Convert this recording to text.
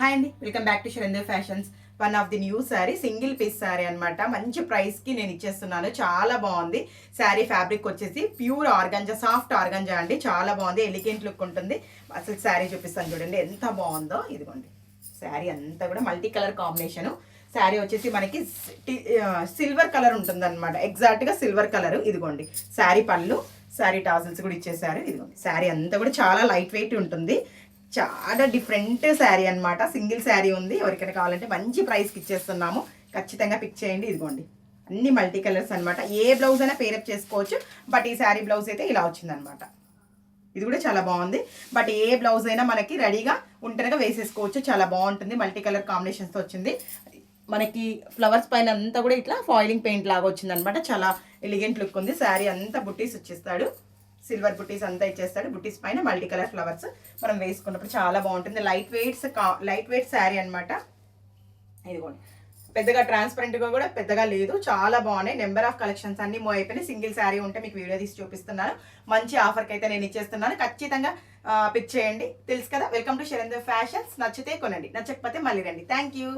Hi అండి, welcome back to Shirendra fashions. One of the new sari, single piece sari అనమాట. మంచి ప్రైస్కి నేను ఇచ్చేస్తున్నాను. చాలా బాగుంది శారీ. ఫ్యాబ్రిక్ వచ్చేసి ప్యూర్ ఆర్గంజా, సాఫ్ట్ ఆర్గంజా అండి. చాలా బాగుంది, ఎలిగెంట్ లుక్ ఉంటుంది. అసలు శారీ చూపిస్తాను చూడండి ఎంత బాగుందో. ఇదిగోండి శారీ అంతా కూడా మల్టీ కలర్ కాంబినేషను. శారీ వచ్చేసి మనకి సిల్వర్ కలర్ ఉంటుంది అనమాట, ఎగ్జాక్ట్గా సిల్వర్ కలర్. ఇదిగోండి శారీ పళ్ళు, శారీ టాజల్స్ కూడా ఇచ్చేసారు. ఇదిగోండి శారీ అంతా కూడా చాలా లైట్ వెయిట్ ఉంటుంది. చాలా డిఫరెంట్ శారీ అనమాట. సింగిల్ శారీ ఉంది. ఎవరికైనా కావాలంటే మంచి ప్రైస్కి ఇచ్చేస్తున్నాము. ఖచ్చితంగా పిక్ చేయండి. ఇదిగోండి అన్ని మల్టీ కలర్స్ అనమాట. ఏ బ్లౌజ్ అయినా పేరప్ చేసుకోవచ్చు. బట్ ఈ శారీ బ్లౌజ్ అయితే ఇలా వచ్చిందనమాట. ఇది కూడా చాలా బాగుంది. బట్ ఏ బ్లౌజ్ అయినా మనకి రెడీగా ఉంటేనే వేసేసుకోవచ్చు. చాలా బాగుంటుంది. మల్టీ కలర్ కాంబినేషన్స్తో వచ్చింది. మనకి ఫ్లవర్స్ పైన అంతా కూడా ఇట్లా ఫాయిలింగ్ పెయింట్ లాగా వచ్చింది అనమాట. చాలా ఎలిగెంట్ లుక్ ఉంది. శారీ అంతా బుట్టీస్ వచ్చేస్తాడు, సిల్వర్ బుట్టీస్ అంతా ఇచ్చేస్తాడు. బుట్టీస్ పైన మల్టీ కలర్ ఫ్లవర్స్ మనం వేసుకున్నప్పుడు చాలా బాగుంటుంది. లైట్ వెయిట్ శారీ అనమాట. ఇదిగోండి పెద్దగా ట్రాన్స్పరెంట్గా కూడా పెద్దగా లేదు. చాలా బాగున్నాయి. నెంబర్ ఆఫ్ కలెక్షన్స్ అన్ని మూవ్ అయిపోయినాయి. సింగిల్ శారీ ఉంటే మీకు వీడియో తీసి చూపిస్తున్నాను. మంచి ఆఫర్కి అయితే నేను ఇచ్చేస్తున్నాను. ఖచ్చితంగా పిక్ చేయండి. తెలుసు కదా, వెల్కమ్ టు శిరేంద్ర ఫ్యాషన్స్. నచ్చితే కొనండి, నచ్చకపోతే మళ్ళీ రండి. Thank you.